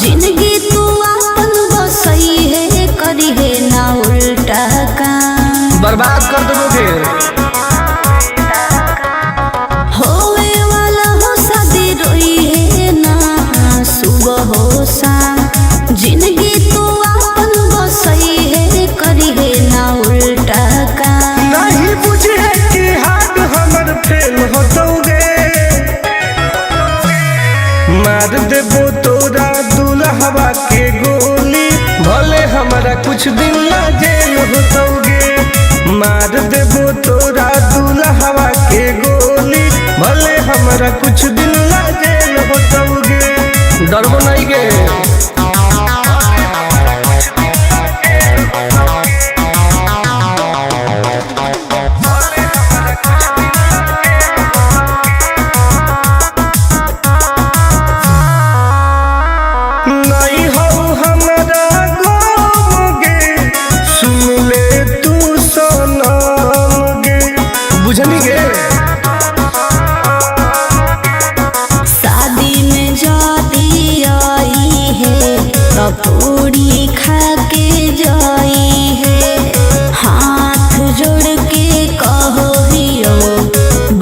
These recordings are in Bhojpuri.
जिंदगी तू अपन बसई है करी है ना उल्टा काम बर्बाद कर दोगे। होवे वाला हो शादी रोई है ना सुबह हो शाम जिंदगी तू अपन बसई है करी है ना उल्टा काम नहीं बुझे कि हाथ हमर फेल होतोगे मार देबो तोरा दुल्हवा के गोली भले हमारा कुछ दिन ला जेल होतोगे मार देबो तोरा दुल्हवा के गोली भले हमारा कुछ दिन ला जेल होतोगे डरबो नहीं के शादी में जाती आई है तो पूरी खा के जाई है हाथ जोड़ के कहो हियो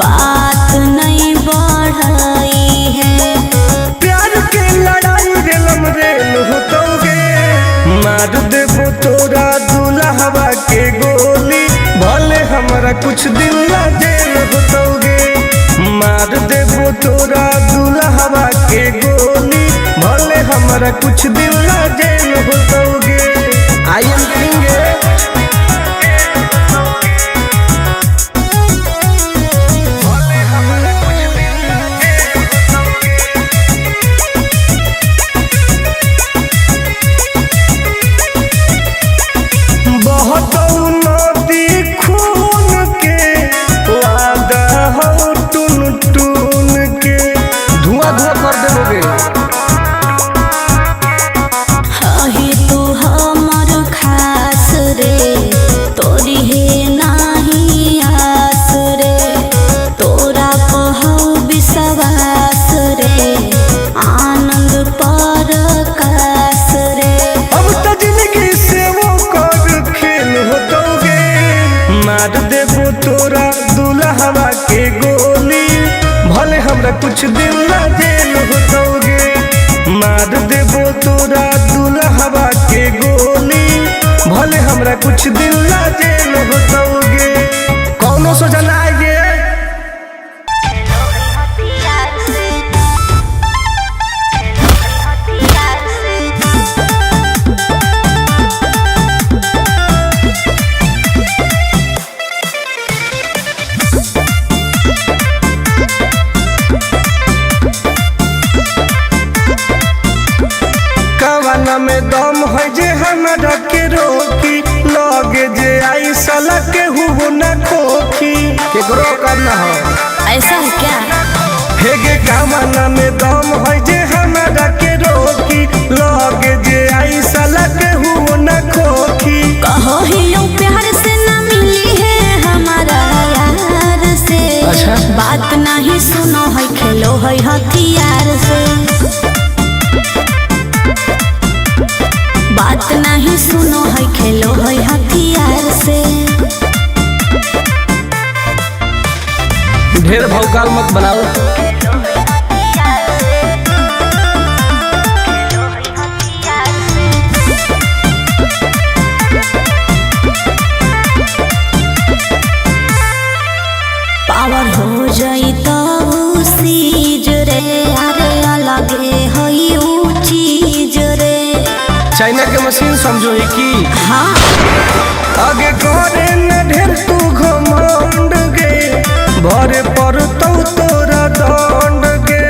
बात नहीं बढ़ाई है प्यार के लड़ाई रेलम रेल होतोगे मार देबो तोरा दुल्हवा के गोली भले हमारा कुछ दिन ला जेल होतोगे मार देबो तोरा दुल्हवा के गोली भले हमारा कुछ दिन ला जेल होतोगे आई एम करेंगे मार देबो तोरा दुल्हवा के गोली भले हमरा कुछ दिन ला जेल होतोगे मार देबो तोरा दुल्हवा के गोली भले हमरा कुछ दिन ला जेल होतोगे कौनो सोचा ना आएगे में दम है जे हमरा के रोकी लगे जे आई साला के हुओ ना खोखी केकरो करना हो ऐसा है क्या हेगे कामना में दम है जे हमरा के रोकी लगे जे आई साला के हुओ ना खोखी कहो हियो प्यार से ना मिली है हमारा यार से अच्छा बात नहीं सुनो है खेलो है हथियार से बात नहीं सुनो है खेलो है हथियार से ढेर भौकाल मत बनाओ पावर हो जाई तो सीज रे अरे अलगे है ऊ चीज रे चाइना के मशीन समझो है कि हाँ आगे करे न ढेर तू घमंड गे भरे पर तोरा दंड गे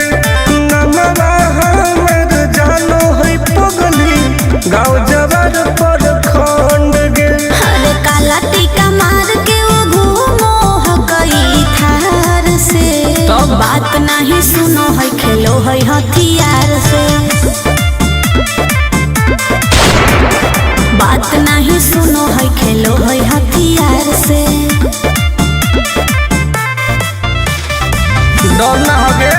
नमवा हमर जानो है पगली गाँव जवार पर खंड गे अरे काला टीका मार के वो घूमो हकई थार से तब बात नहीं सुनो है खेलो है हथियार से बात नहीं सुनो है खेलो है हथियार से डरना हो गे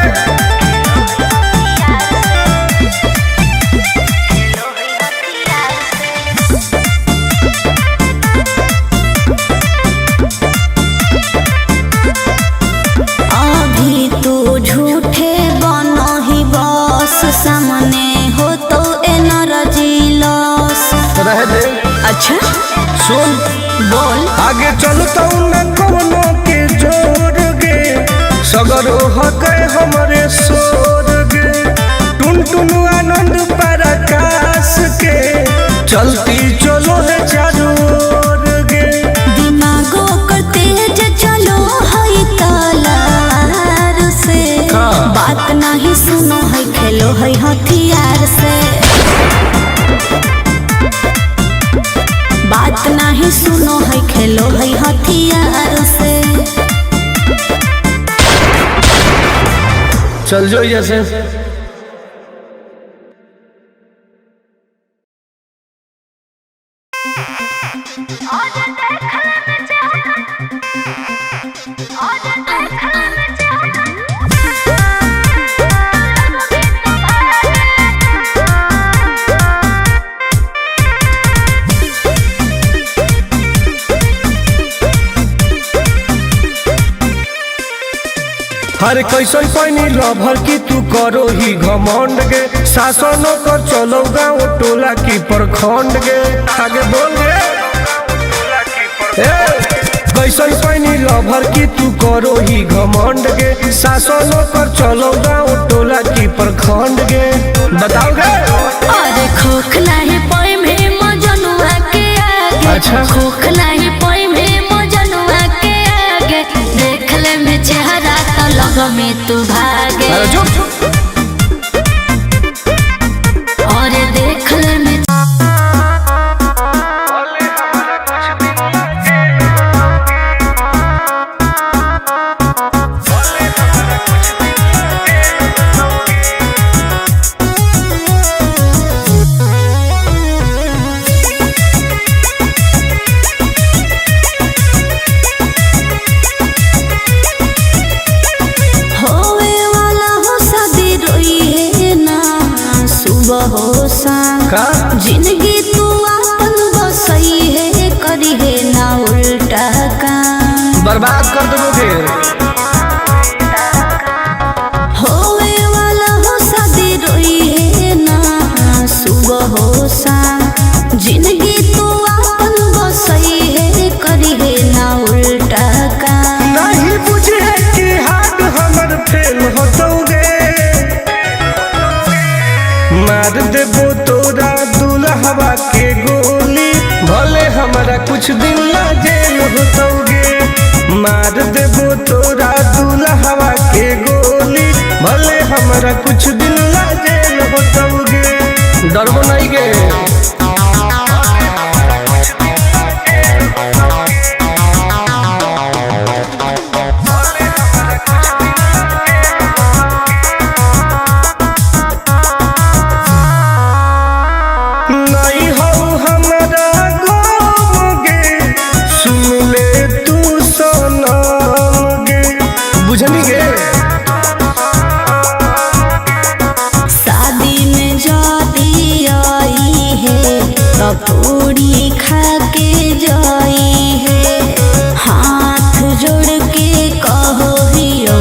आगे चलता न कोनो के जोर गे सगरो हके हमरे सोर गे टुन टुन आनंद पराकाश के चलती चलो है चारू ओर गे दिमागो कर तेज चलो है तलार से बात नहीं सुनो है खेलो है हथियार से बात नहीं सुनो है खेलो है हथियार से चल जो जैसे हरे कैसन पैनी लभर की तू करो ही घमंड गे शासनों कर चलो गाँव टोला की प्रखंड गे आगे बोल गे कैसन पैनी लभर की तू करो ही घमंड गे शासनों कर चलो गाँव टोला की प्रखंड गे बताओ गे अरे खोखला है पोई में मजनुआ के आगे अच्छा खोखला है पोई में मजनुआ के आगे देख ले में चेहरा तो लग में तू भागे और देख ले में जिंदगी तू अपन बसई है करी है ना उल्टा काम बर्बाद कर दोगे होवे वाला हो शादी रोई है ना सुबह हो शाम जिंदगी तू अपन बसई है करी है ना उल्टा काम नहीं बुझे कि हाथ हमर फेल होतोगे मार देबो तोरा दुल्हवा के गोली भले हमारा कुछ दिन ला जेल होतोगे मार देबो तोरा दुल्हवा के गोली भले हमारा कुछ दिन ला जेल होतोगे डरबो नहीं गे पूरी खा के जाई है हाथ जोड़ के कहो हियो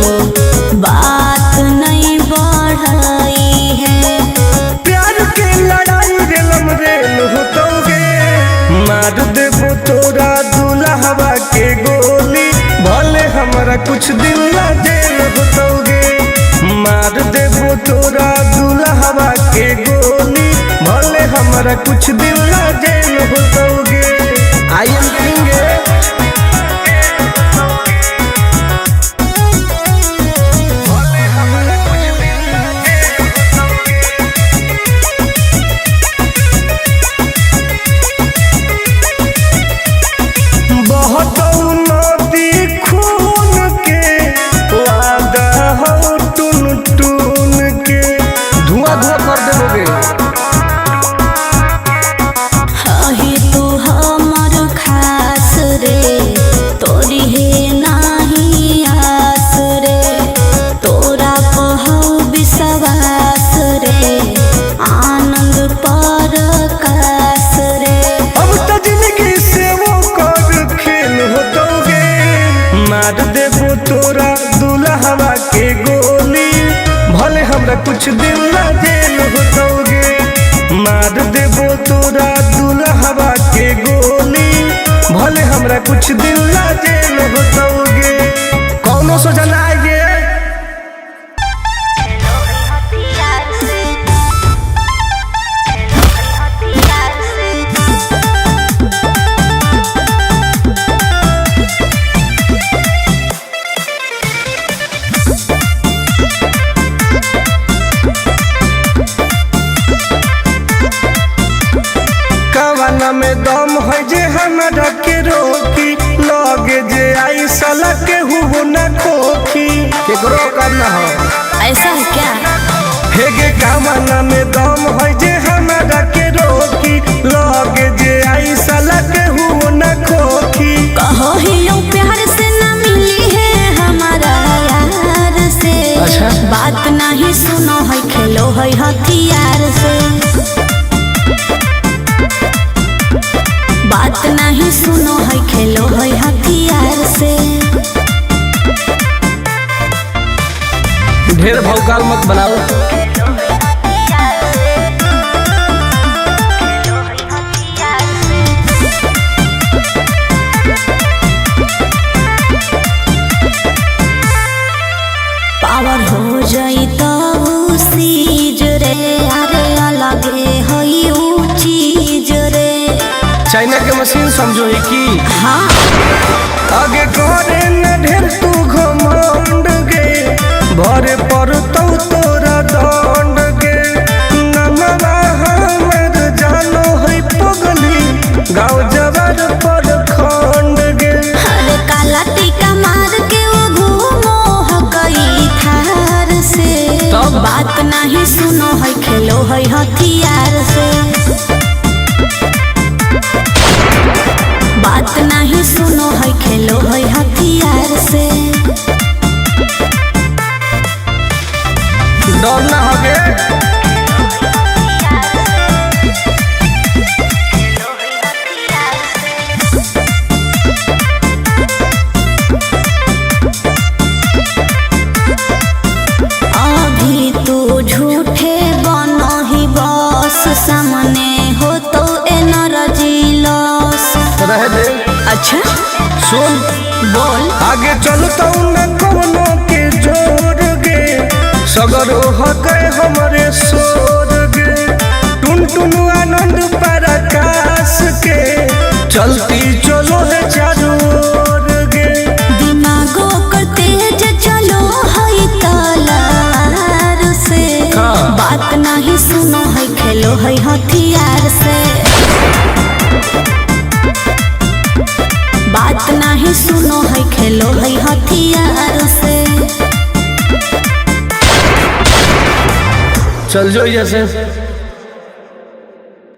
बात नहीं बढ़ाई है प्यार के लड़ाई रेलम रेल होतोगे मार देबो तोरा दुल्हवा के गोली भले हमारा कुछ दिन ला जेल होतोगे मार देबो तोरा दुल्हवा के गोली भले हमारा कुछ दिन ला जेल होतोगे आई एम किंग बहुत नदी खून के वादा हो टून टून के धुआं धुआं कर देबोगे तू हमर खा कामना में दम है जे हमरा के रोकी लगे जे आई साला के हुओ न खोखी केकरो करना हो ऐसा है क्या? हेगे कामना में दम है जे हमरा के रोकी लगे जे आई साला के हुओ न खोखी कहो ही यूं प्यार से न मिली है हमारा यार से। अच्छा। बात नहीं सुनो है खेलो है हथियार से। बात नहीं सुनो है खेलो है हथियार से। ढेर भौकाल मत बनाओ। पावर हो जाई तो सीज रे अरे अलगे हई ऊ चीज रे। चाइना के मशीन समझो ही की हाँ आगे करे न ढेर तू घमंड गे भरे पर तो तोरा दंड गे नमवा हमर जानो है पगली गाँव जवार पर खंड गे अरे काला टीका मार के वो घूमो हकई थार से। तब? बात नहीं सुनो है खेलो है हथियार से। बात नहीं सुनो है खेलो है हथियार से। डर ना होगे अभी तू झूठे बनो ही बस सामने हो तो एनर्जी लॉस। रह दे अच्छा सुन बोल। आगे चलता न कोनो के जोर गे सगर हके हमरे सोर गे टुन टुन आनंद पराकाश के चलती चलो है चारों ओर गे दिमागो कर तेज चलो है तलार से। हाँ। बात नहीं सुनो है खेलो है हथियार से। बात नहीं सुनो है खेलो है हथियार से। चल जो जैसे